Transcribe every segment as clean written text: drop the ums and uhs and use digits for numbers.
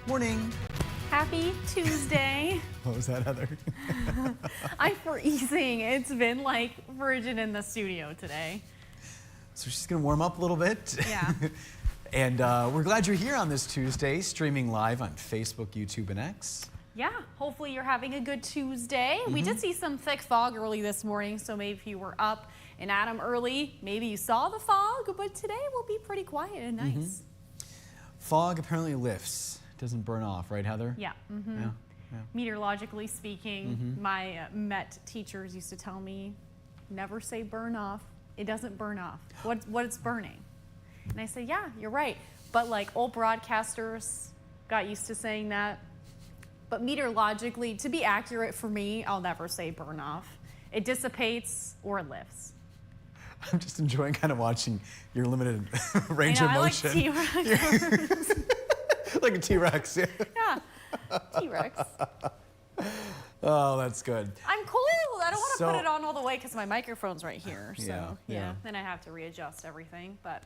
Morning. Happy Tuesday. What was that, Heather? I'm freezing. It's been like frigid in the studio today. So she's going to warm up a little bit. Yeah. And we're glad you're here on this Tuesday, streaming live on Facebook, YouTube, and X. Yeah, hopefully you're having a good Tuesday. We did see some thick fog early this morning, so maybe if you were up and at 'em early, maybe you saw the fog, but today will be pretty quiet and nice. Fog apparently lifts. Doesn't burn off, right, Heather? Yeah. Yeah. Meteorologically speaking, my Met teachers used to tell me, never say burn off. It doesn't burn off. What it's burning. And I said, yeah, you're right. But like old broadcasters got used to saying that. But meteorologically, to be accurate for me, I'll never say burn off. It dissipates or it lifts. I'm just enjoying kind of watching your limited range of motion. I like T-Rex. Like a T-Rex. Yeah, T-Rex. Oh, that's good. I'm cold. I don't want to So- put it on all the way because my microphone's right here. So Yeah. then I have to readjust everything. But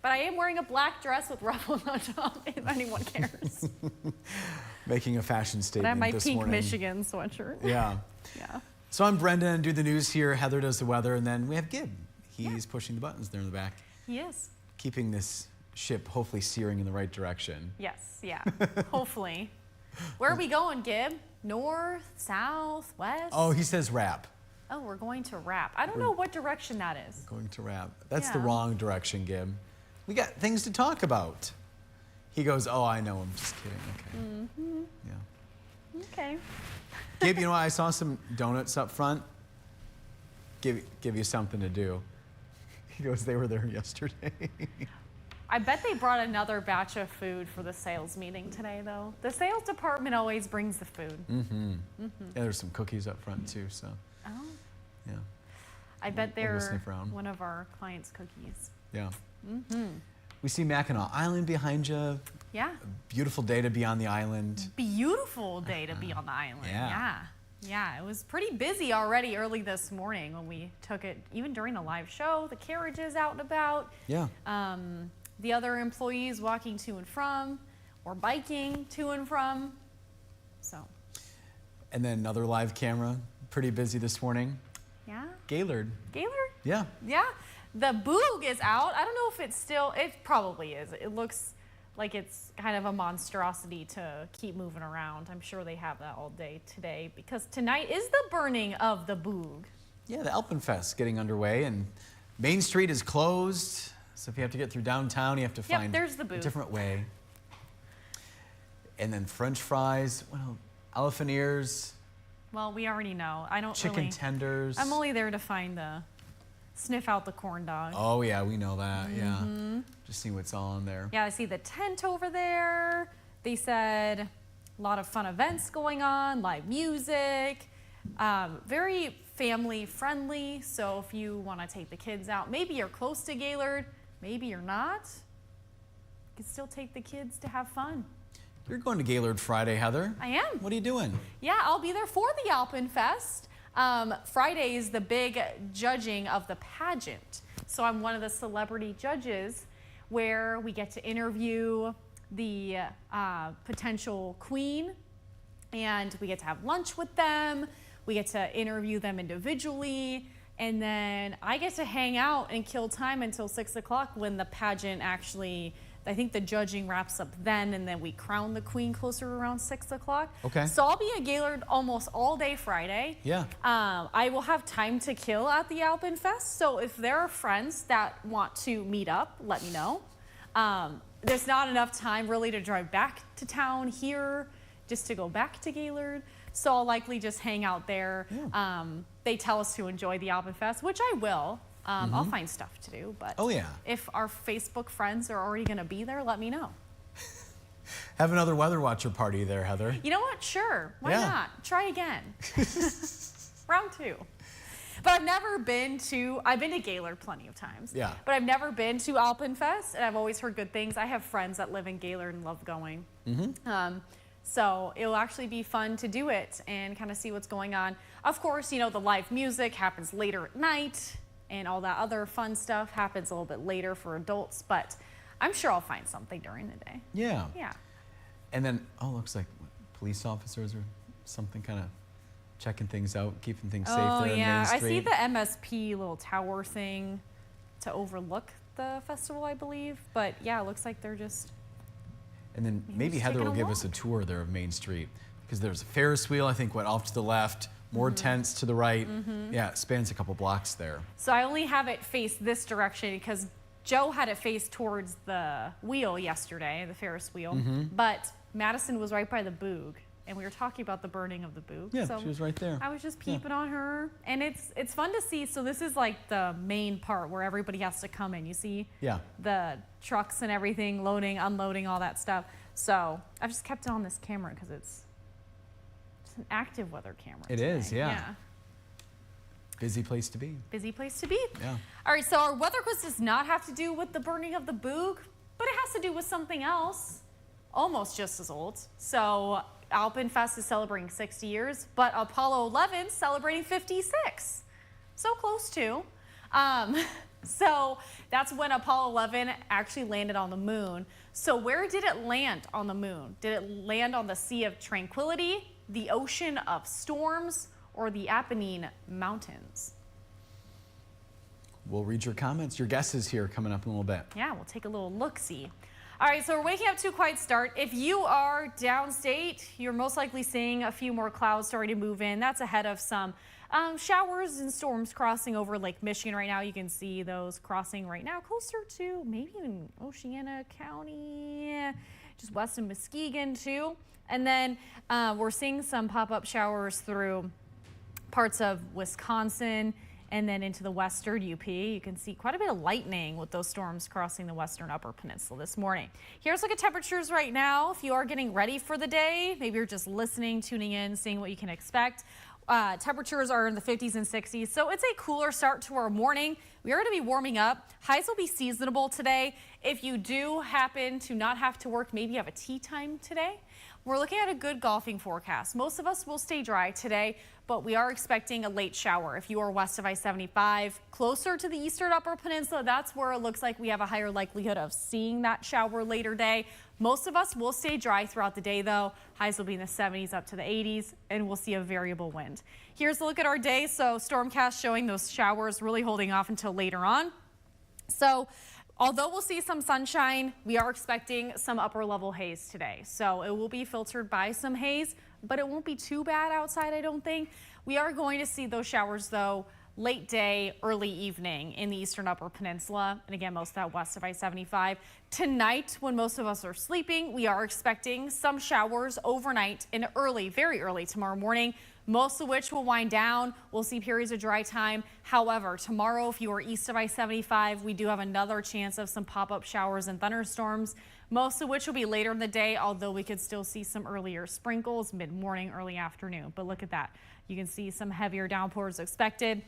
I am wearing a black dress with ruffles on top. If anyone cares. Making a fashion And I statement have my this pink morning. Michigan sweatshirt. Yeah. Yeah. So I'm Brendan, do the news here. Heather does the weather, and then we have Gib. He's pushing the buttons there in the back, Yes. keeping this ship hopefully steering in the right direction. Yes. Yeah. Hopefully. Where are we going, Gib? North, south, west? Oh, he says wrap. Oh, we're going to wrap. I don't know what direction that is. Going to wrap. That's the Yeah. wrong direction, Gib. We got things to talk about. He goes, oh, I know. I'm just kidding. Okay. Yeah. Okay. Gib, you know what? I saw some donuts up front. Give you something to do. He goes, they were there yesterday. I bet they brought another batch of food for the sales meeting today, though. The sales department always brings the food. Yeah, there's some cookies up front, too, so, Oh. yeah. I bet We'll they're sniff around. one of our clients' cookies. Yeah. We see Mackinac Island behind you. Yeah. Beautiful day to be on the island. Beautiful day to be on the island. Yeah. Yeah, it was pretty busy already early this morning when we took it, even during a live show, the carriages out and about. Yeah. The other employees walking to and from or biking to and from. So, And then another live camera. Pretty busy this morning. yeah. Gaylord. Gaylord? Yeah. Yeah. The boog is out. I don't know if it's still, it probably is. It looks like it's kind of a monstrosity to keep moving around. I'm sure they have that all day today because tonight is the burning of the boog. Yeah, the Alpenfest getting underway, and Main Street is closed. So if you have to get through downtown, you have to find there's the a booth. different way. And then French fries, well, elephant ears, Well, we already know. I don't chicken really. tenders. I'm only there to find sniff out the corn dog. Oh, yeah, we know that, yeah. Just see what's all on there. Yeah, I see the tent over there. They said a lot of fun events going on, live music, very family friendly. So if you want to take the kids out, maybe you're close to Gaylord, maybe you're not, you can still take the kids to have fun. You're going to Gaylord Friday, Heather. I am. What are you doing? Yeah, I'll be there for the Alpenfest. Friday is the big judging of the pageant. So I'm one of the celebrity judges where we get to interview the potential queen and we get to have lunch with them. We get to interview them individually. And then I get to hang out and kill time until 6 o'clock when the pageant actually, I think the judging wraps up then, and then we crown the queen closer around 6 o'clock. Okay. So I'll be at Gaylord almost all day Friday. Yeah. I will have time to kill at the Alpenfest. So if there are friends that want to meet up, let me know. There's not enough time really to drive back to town here just to go back to Gaylord. So I'll likely just hang out there. Yeah. They tell us to enjoy the Alpenfest, which I will. I'll find stuff to do, but Oh, yeah. if our Facebook friends are already gonna be there, let me know. Have another Weather Watcher party there, Heather. You know what? Sure, why Yeah. not? Try again. Round 2. But I've never been to, I've been to Gaylord plenty of times. Yeah. But I've never been to Alpenfest, and I've always heard good things. I have friends that live in Gaylord and love going. So it'll actually be fun to do it and kind of see what's going on. Of course, you know, the live music happens later at night, and all that other fun stuff happens a little bit later for adults, but I'm sure I'll find something during the day. Yeah. Yeah. And then, oh, looks like what, police officers or something kind of checking things out, keeping things safe there in Main Street. I see the MSP little tower thing to overlook the festival, I believe. But yeah, it looks like they're just. And then maybe Heather will give us a tour there of Main Street, because there's a Ferris wheel, I think, went off to the left, more tents to the right. Yeah, it spans a couple blocks there. So I only have it face this direction because Joe had it face towards the wheel yesterday, the Ferris wheel. But Madison was right by the Boog, and we were talking about the burning of the Boog. Yeah, so she was right there. I was just peeping on her, and it's fun to see. So this is like the main part where everybody has to come in. You see the trucks and everything, loading, unloading, all that stuff. So I've just kept it on this camera because it's an active weather camera. It is, yeah. Busy place to be. Busy place to be. Yeah. All right, so our weather quiz does not have to do with the burning of the Boog, but it has to do with something else, almost just as old. So Alpenfest is celebrating 60 years, but Apollo 11 celebrating 56. So close to. So that's when Apollo 11 actually landed on the moon. So where did it land on the moon? Did it land on the Sea of Tranquility, the Ocean of Storms, or the Apennine Mountains? We'll read your comments, your guesses here coming up in a little bit. Yeah, we'll take a little look-see. All right, so we're waking up to a quiet start. If you are downstate, you're most likely seeing a few more clouds starting to move in. That's ahead of some showers and storms crossing over Lake Michigan right now. You can see those crossing right now, closer to maybe even Oceana County, just west of Muskegon too. And then we're seeing some pop-up showers through parts of Wisconsin and then into the western UP. You can see quite a bit of lightning with those storms crossing the western upper peninsula this morning. Here's a look at temperatures right now. If you are getting ready for the day, maybe you're just listening, tuning in, seeing what you can expect. Temperatures are in the 50s and 60s, so it's a cooler start to our morning. We are going to be warming up. Highs will be seasonable today. If you do happen to not have to work, maybe you have a tea time today, we're looking at a good golfing forecast. Most of us will stay dry today, but we are expecting a late shower. If you are west of I-75, closer to the eastern upper peninsula, that's where it looks like we have a higher likelihood of seeing that shower later day. Most of us will stay dry throughout the day though. Highs will be in the 70s up to the 80s, and we'll see a variable wind. Here's a look at our day. So Stormcast showing those showers really holding off until later on. So although we'll see some sunshine, we are expecting some upper level haze today. So it will be filtered by some haze, but it won't be too bad outside, I don't think. We are going to see those showers though late day, early evening in the eastern upper peninsula. And again, most of that west of I-75. Tonight, when most of us are sleeping, we are expecting some showers overnight and early, very early tomorrow morning, most of which will wind down. We'll see periods of dry time. However, tomorrow, if you are east of I-75, we do have another chance of some pop-up showers and thunderstorms, most of which will be later in the day, although we could still see some earlier sprinkles mid-morning, early afternoon. But look at that. You can see some heavier downpours expected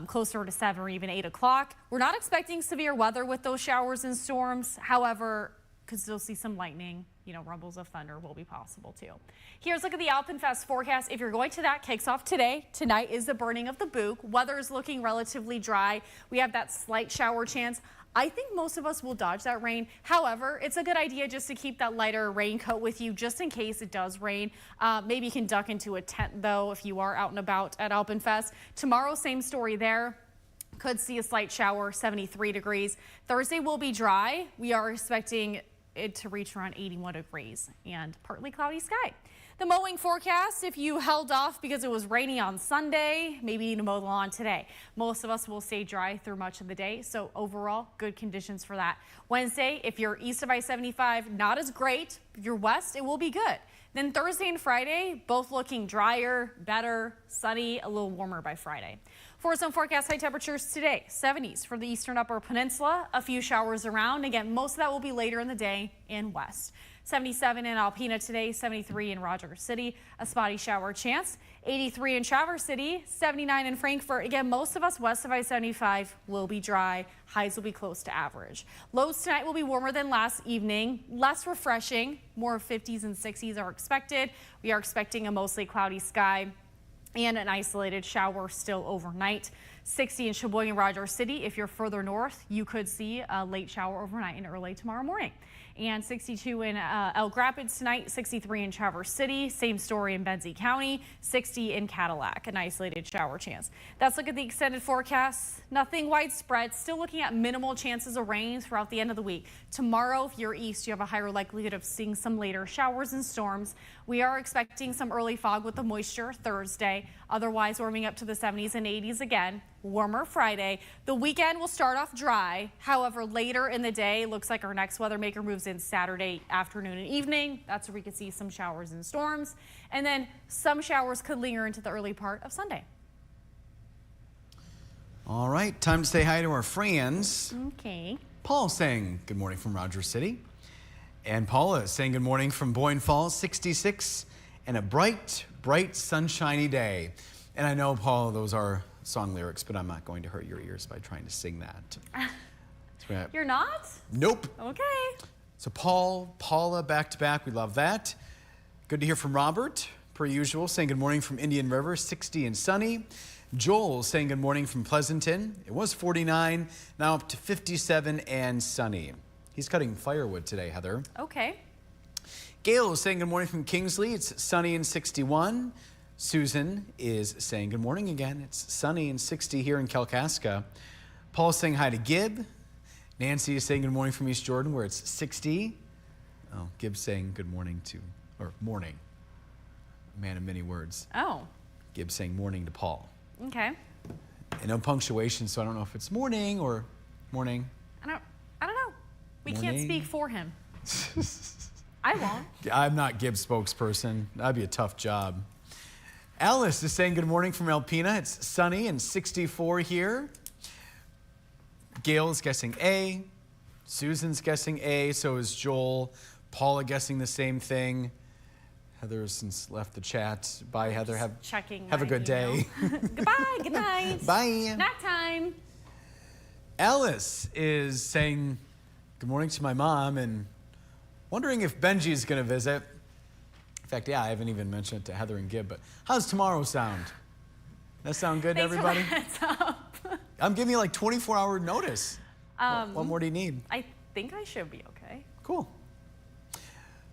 closer to 7 or even 8 o'clock. We're not expecting severe weather with those showers and storms. However, could still see some lightning, rumbles of thunder will be possible too. Here's a look at the Alpenfest forecast. If you're going to that, kicks off today. Tonight is the burning of the Boog. Weather is looking relatively dry. We have that slight shower chance. I think most of us will dodge that rain. However, it's a good idea just to keep that lighter raincoat with you just in case it does rain. Maybe you can duck into a tent though if you are out and about at Alpenfest. Tomorrow, same story there. Could see a slight shower, 73 degrees. Thursday will be dry. We are expecting it to reach around 81 degrees and partly cloudy sky. The mowing forecast, if you held off because it was rainy on Sunday, maybe you need to mow the lawn today. Most of us will stay dry through much of the day, so overall, good conditions for that. Wednesday, if you're east of I-75, not as great. If you're west, it will be good. Then Thursday and Friday, both looking drier, better, sunny, a little warmer by Friday. For some forecast high temperatures today, 70s for the eastern upper peninsula, a few showers around. Again, most of that will be later in the day and west. 77 in Alpena today, 73 in Rogers City, a spotty shower chance. 83 in Traverse City, 79 in Frankfort. Again, most of us west of I-75 will be dry. Highs will be close to average. Lows tonight will be warmer than last evening, less refreshing. More 50s and 60s are expected. We are expecting a mostly cloudy sky and an isolated shower still overnight. 60 in Sheboygan, Rogers City. If you're further north, you could see a late shower overnight and early tomorrow morning. and 62 in Elk Rapids tonight, 63 in Traverse City. Same story in Benzie County, 60 in Cadillac, an isolated shower chance. Let's look at the extended forecast. Nothing widespread. Still looking at minimal chances of rain throughout the end of the week. Tomorrow, if you're east, you have a higher likelihood of seeing some later showers and storms. We are expecting some early fog with the moisture Thursday. Otherwise, warming up to the 70s and 80s again. Warmer Friday. The weekend will start off dry. However, later in the day, looks like our next weather maker moves in Saturday afternoon and evening. That's where we could see some showers and storms. And then some showers could linger into the early part of Sunday. All right, time to say hi to our friends. Okay. Paul saying good morning from Rogers City. And Paula saying good morning from Boyne Falls, 66, and a bright, bright, sunshiny day. And I know, Paula, those are song lyrics, but I'm not going to hurt your ears by trying to sing that. You're not? Nope. Okay. So Paul, Paula, back to back. We love that. Good to hear from Robert, per usual, saying good morning from Indian River, 60 and sunny. Joel saying good morning from Pleasanton. It was 49, now up to 57 and sunny. He's cutting firewood today, Heather. Okay. Gail is saying good morning from Kingsley. It's sunny and 61. Susan is saying good morning again. It's sunny and 60 here in Kalkaska. Paul's saying hi to Gib. Nancy is saying good morning from East Jordan, where it's 60. Oh, Gib's saying good morning to, or morning. Man of many words. Oh. Gib saying morning to Paul. Okay. And no punctuation, so I don't know if it's morning or morning. I don't know. We can't Morning. speak for him. I won't. I'm not Gib's spokesperson. That'd be a tough job. Alice is saying good morning from Alpena. It's sunny and 64 here. Gail is guessing A. Susan's guessing A. So is Joel. Paula guessing the same thing. Heather has since left the chat. Bye, Heather. Have a good day. Goodbye. Good night. Bye. Nap time. Alice is saying good morning to my mom and wondering if Benji is going to visit. In fact, yeah, I haven't even mentioned it to Heather and Gib, but how's tomorrow sound? That sound good to everybody? Thanks for the heads up. I'm giving you like 24-hour notice. What more do you need? I think I should be okay. Cool.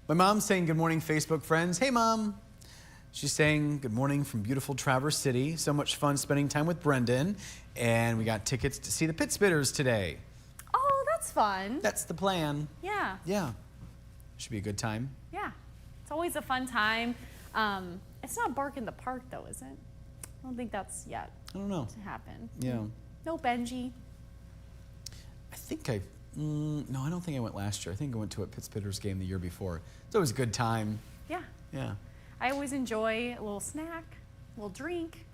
My mom's saying good morning, Facebook friends. Hey, Mom. She's saying good morning from beautiful Traverse City. So much fun spending time with Brendan. And we got tickets to see the Pit Spitters today. Oh, that's fun. That's the plan. Yeah. Yeah. Should be a good time. Yeah. It's always a fun time. It's not Bark in the Park, though, is it? I don't think that's yet I don't know. to happen. Yeah. No Benji. I think no, I don't think I went last year. I think I went to a Pit Spitters game the year before. It's always a good time. Yeah. Yeah. I always enjoy a little snack, a little drink.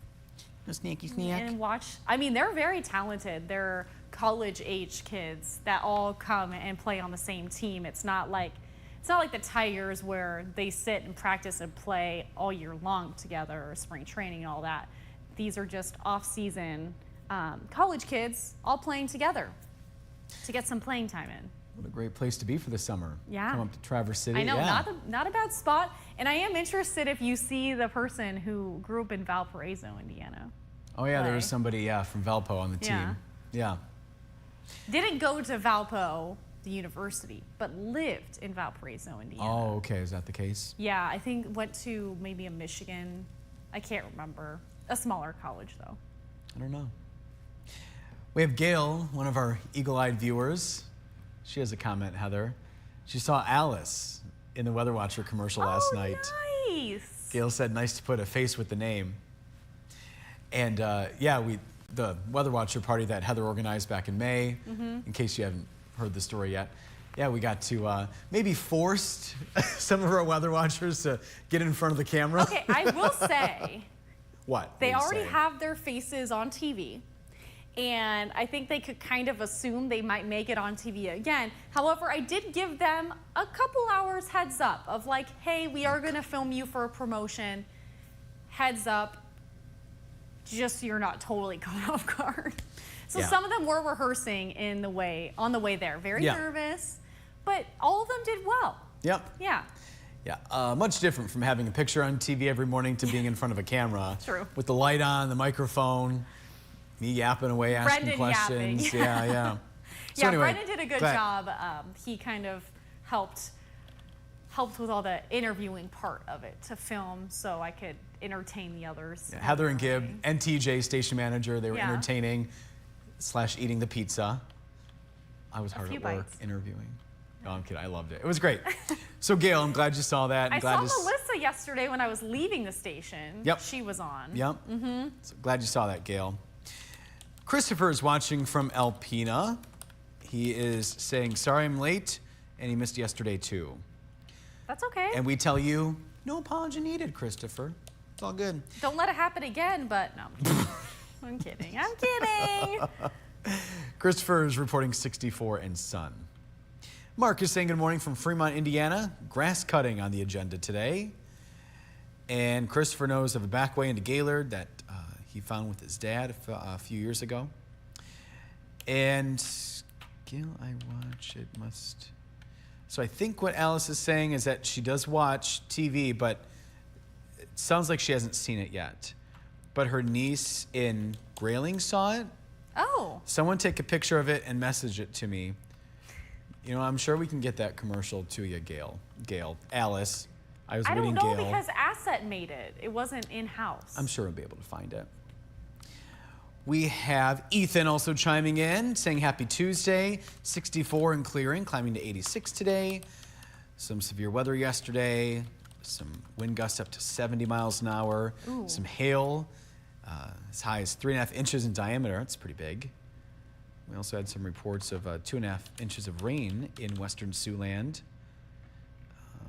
A snacky snack. And watch. I mean, they're very talented. They're college-age kids that all come and play on the same team. It's not like the Tigers where they sit and practice and play all year long together, or spring training and all that. These are just off-season college kids all playing together to get some playing time in. What a great place to be for the summer. Yeah. Come up to Traverse City. I know, yeah. not a bad spot. And I am interested if you see the person who grew up in Valparaiso, Indiana. Oh, yeah, play. there was somebody, from Valpo on the team. Yeah. Didn't go to Valpo, the university, but lived in Valparaiso, Indiana. Oh, okay. Is that the case? Yeah, I think went to maybe a Michigan. I can't remember. A smaller college, though. I don't know. We have Gail, one of our eagle-eyed viewers. She has a comment, Heather. She saw Alice in the Weather Watcher commercial last night. Nice. Gail said, nice to put a face with the name. And the Weather Watcher party that Heather organized back in May, in case you haven't heard the story yet. Yeah, we got to maybe forced some of our Weather Watchers to get in front of the camera. Okay, I will say. What? They already have their faces on TV. And I think they could kind of assume they might make it on TV again. However, I did give them a couple hours heads up of like, hey, we are gonna film you for a promotion. Heads up, just so you're not totally caught off guard. So some of them were rehearsing on the way there. Very nervous, but all of them did well. Yep. Yeah. Yeah, much different from having a picture on TV every morning to being in front of a camera. True. With the light on, the microphone. Me yapping away, asking Brendan questions. Yapping. Yeah. So yeah, anyway, Brendan did a good job. He kind of helped with all the interviewing part of it to film so I could entertain the others. Yeah, Heather and Gib and TJ, station manager, they were Yeah. entertaining / eating the pizza. I was hard few at work bites. interviewing. No, I'm kidding. I loved it. It was great. So, Gail, I'm glad you saw that. I saw Melissa yesterday when I was leaving the station. Yep. She was on. Yep. So glad you saw that, Gail. Christopher is watching from Alpena. He is saying, sorry I'm late, and he missed yesterday too. That's okay. And we tell you, no apology needed, Christopher. It's all good. Don't let it happen again, but no. I'm kidding. I'm kidding. Christopher is reporting 64 and sun. Mark is saying good morning from Fremont, Indiana. Grass cutting on the agenda today. And Christopher knows of a back way into Gaylord that he found with his dad a few years ago. And Gail, I watch it must. So I think what Alice is saying is that she does watch TV, but it sounds like she hasn't seen it yet. But her niece in Grayling saw it. Oh. Someone take a picture of it and message it to me. You know, I'm sure we can get that commercial to you, Gail. Alice. I don't waiting, know Gail. because Asset made it. It wasn't in-house. I'm sure we'll be able to find it. We have Ethan also chiming in, saying happy Tuesday, 64 and clearing, climbing to 86 today. Some severe weather yesterday, some wind gusts up to 70 miles an hour, some hail as high as 3.5 inches in diameter. That's pretty big. We also had some reports of 2.5 inches of rain in western Siouxland,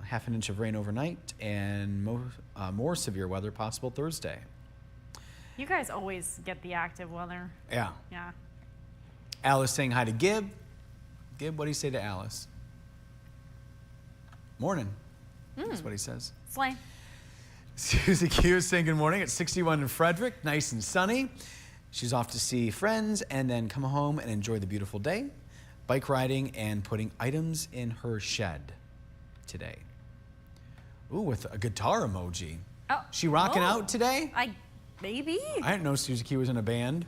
half an inch of rain overnight, and more severe weather possible Thursday. You guys always get the active weather. Yeah. Yeah. Alice saying hi to Gib. Gib, what do you say to Alice? Morning. That's what he says. Slay. Susie Q is saying good morning at 61 in Frederick, nice and sunny. She's off to see friends and then come home and enjoy the beautiful day, bike riding and putting items in her shed today. Ooh, with a guitar emoji. Oh. She rocking out today? Maybe. I didn't know Susie Q was in a band.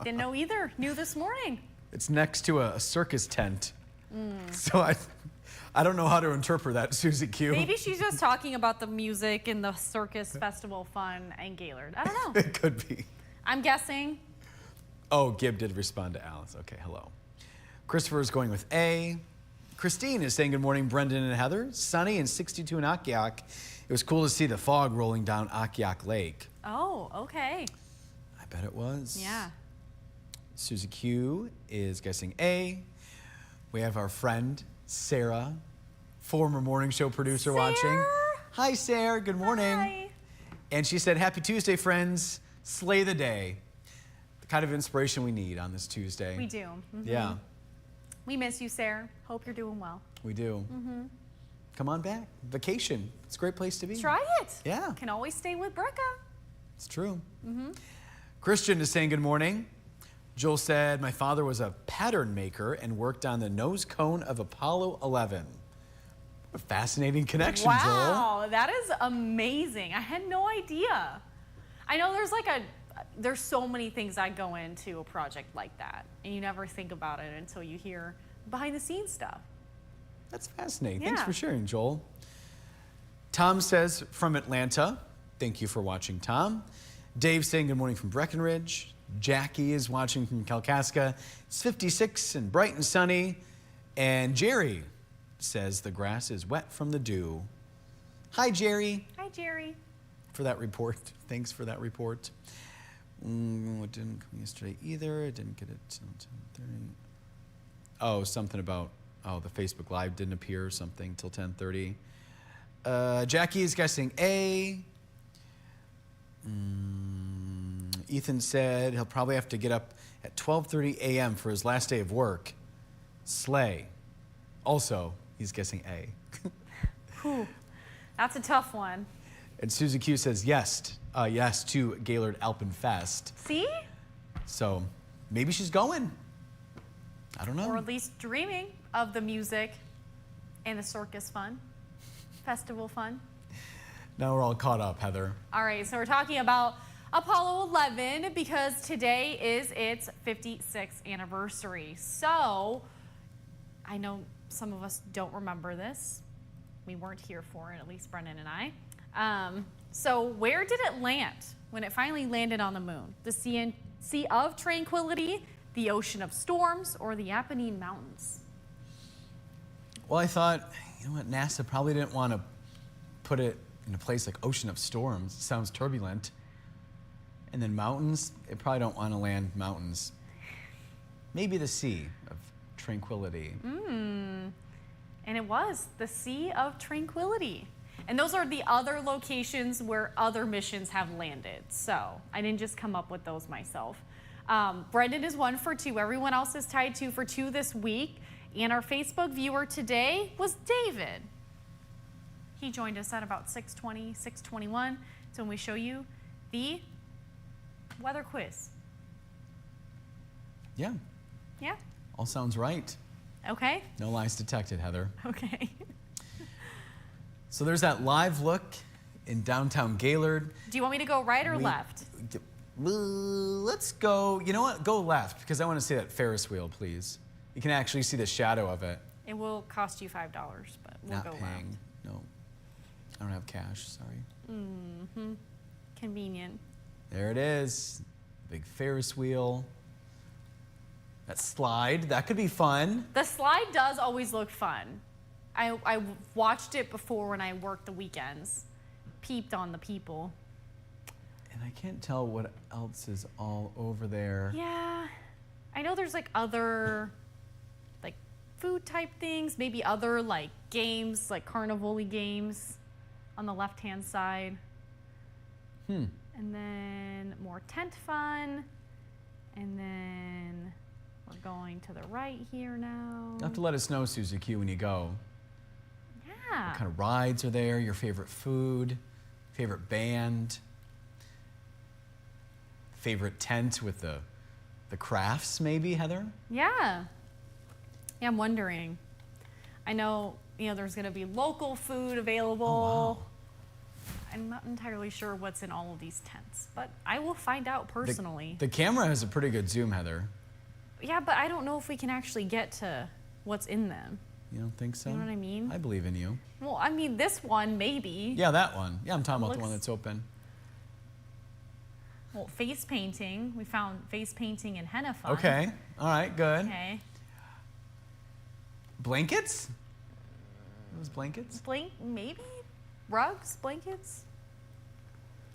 Didn't know either. Knew this morning. It's next to a circus tent. So I don't know how to interpret that, Susie Q. Maybe she's just talking about the music and the circus festival fun in Gaylord. I don't know. It could be. I'm guessing. Oh, Gib did respond to Alice. Okay, hello. Christopher is going with A. Christine is saying good morning, Brendan and Heather. Sunny and 62 in Akiak. It was cool to see the fog rolling down Akiak Lake. Oh, okay. I bet it was. Yeah. Susie Q is guessing A. We have our friend, Sarah, former morning show producer, watching. Hi, Sarah. Good morning. Hi. And she said, happy Tuesday, friends. Slay the day. The kind of inspiration we need on this Tuesday. We do. Yeah, We miss you, Sarah. Hope you're doing well. we do. Come on back. Vacation. It's a great place to be. Try it. Yeah. Can always stay with Bricca. It's true. Christian is saying good morning. Joel said, my father was a pattern maker and worked on the nose cone of Apollo 11. A fascinating connection, Joel. Wow, that is amazing. I had no idea. I know there's so many things that go into a project like that, and you never think about it until you hear behind the scenes stuff. That's fascinating. Thanks Yeah. for sharing, Joel. Tom says from Atlanta, thank you for watching, Tom. Dave saying good morning from Breckenridge. Jackie is watching from Kalkaska. It's 56 and bright and sunny. And Jerry says the grass is wet from the dew. Hi, Jerry, Hi, Jerry. for that report. Thanks for that report. It didn't come yesterday either. I didn't get it till 10:30. Oh, something about, the Facebook Live didn't appear or something till 10:30. Jackie is guessing A. Ethan said he'll probably have to get up at 12:30 a.m. for his last day of work. Slay. Also, he's guessing A. Whew. That's a tough one. And Susie Q says yes to Gaylord Alpenfest. See? So maybe she's going. I don't know. Or at least dreaming of the music and the circus fun, festival fun. Now we're all caught up, Heather. All right, so we're talking about Apollo 11 because today is its 56th anniversary. So I know some of us don't remember this. We weren't here for it, at least Brendan and I. So where did it land when it finally landed on the moon? The Sea of Tranquility, the Ocean of Storms, or the Apennine Mountains? Well, I thought, you know what, NASA probably didn't want to put it in a place like Ocean of Storms. It sounds turbulent. And then mountains, they probably don't want to land mountains. Maybe the Sea of Tranquility. And it was the Sea of Tranquility. And those are the other locations where other missions have landed. So I didn't just come up with those myself. Brendan is 1 for 2. Everyone else is tied 2 for 2 this week. And our Facebook viewer today was David. He joined us at about 6:20, 6:21. So when we show you the weather quiz. Yeah, Yeah? all sounds right. Okay. No lies detected, Heather. Okay. So there's that live look in downtown Gaylord. Do you want me to go right or left? Let's go, you know what? Go left, because I want to see that Ferris wheel, please. You can actually see the shadow of it. It will cost you $5, but we'll Not go paying. left. No. I don't have cash, sorry. Convenient. There it is. Big Ferris wheel. That slide, that could be fun. The slide does always look fun. I watched it before when I worked the weekends. Peeped on the people. And I can't tell what else is all over there. Yeah. I know there's like other like food type things, maybe other like games, like carnival-y games on the left-hand side. And then more tent fun. And then we're going to the right here now. You have to let us know, Susie Q, when you go. Yeah. What kind of rides are there? Your favorite food? Favorite band? Favorite tent with the crafts, maybe, Heather? Yeah. Yeah, I'm wondering. I know, there's going to be local food available. Oh, wow. I'm not entirely sure what's in all of these tents, but I will find out personally. The camera has a pretty good zoom, Heather. Yeah, but I don't know if we can actually get to what's in them. You don't think so? You know what I mean? I believe in you. Well, I mean, this one, maybe. Yeah, that one. Yeah, I'm talking about the one Looks- that's open. Well, face painting. We found face painting and henna fun. Okay. All right, good. Okay. Blankets? Those blankets? Maybe? Rugs? Blankets?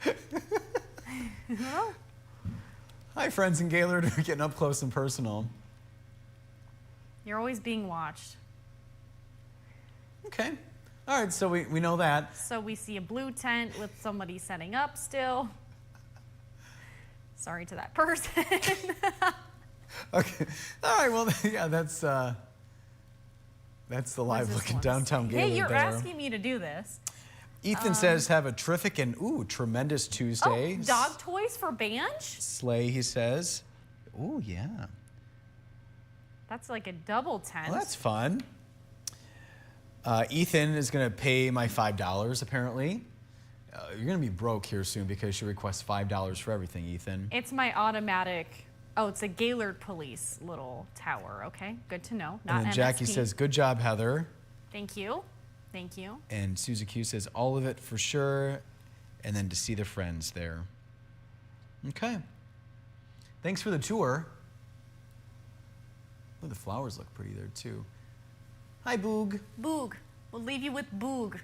I don't know. Hi, friends in Gaylord. We're getting up close and personal. You're always being watched. Okay. All right, so we know that. So we see a blue tent with somebody setting up still. Sorry to that person. Okay. All right, well, yeah, that's the What does live this look in one downtown say? Gaylord Hey, you're there. asking me to do this. Ethan says, have a terrific and, tremendous Tuesday. Oh, dog toys for Banj? Sleigh, he says. Oh, yeah. That's like a double tent. Well, that's fun. Ethan is going to pay my $5, apparently. You're going to be broke here soon because she requests $5 for everything, Ethan. It's my automatic. Oh, it's a Gaylord Police little tower. Okay, good to know. Not And then Jackie MSP. says, good job, Heather. Thank you. Thank you. And Susie Q says, all of it for sure. And then to see the friends there. Okay. Thanks for the tour. Oh, the flowers look pretty there, too. Hi, Boog. Boog. We'll leave you with Boog.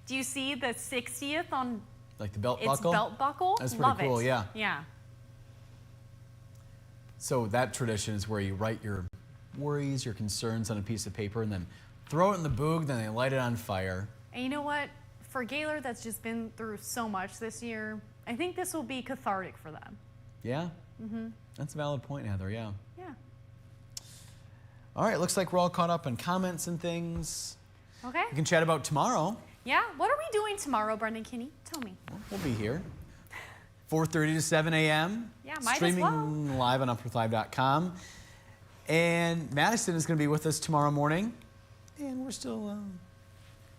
Do you see the 60th on Like the belt its buckle? belt buckle? That's pretty Love cool, it. yeah. Yeah. So that tradition is where you write your worries, your concerns on a piece of paper, and then throw it in the Boog, then they light it on fire. And you know what? For Gaylord, that's just been through so much this year, I think this will be cathartic for them. Yeah? That's a valid point, Heather, yeah. Yeah. All right, looks like we're all caught up on comments and things. Okay. We can chat about tomorrow. Yeah. What are we doing tomorrow, Brendan Kinney? Tell me. We'll be here. 4:30 to 7 a.m. Yeah, might as Streaming well. live on upworthlive.com. And Madison is going to be with us tomorrow morning. And we're still,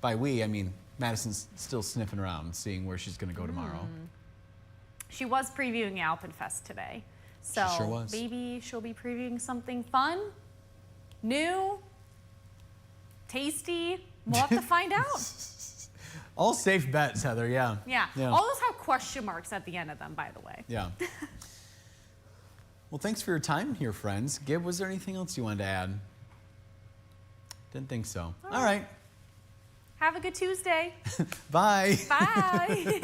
by we, I mean Madison's still sniffing around, seeing where she's going to go tomorrow. She was previewing Alpenfest today. So sure was. maybe she'll be previewing something fun, new, tasty? We'll have to find out. All safe bets, Heather, yeah. Yeah. All those have question marks at the end of them, by the way. Yeah. Well, thanks for your time here, friends. Gib, was there anything else you wanted to add? Didn't think so. All right. Have a good Tuesday. Bye. Bye.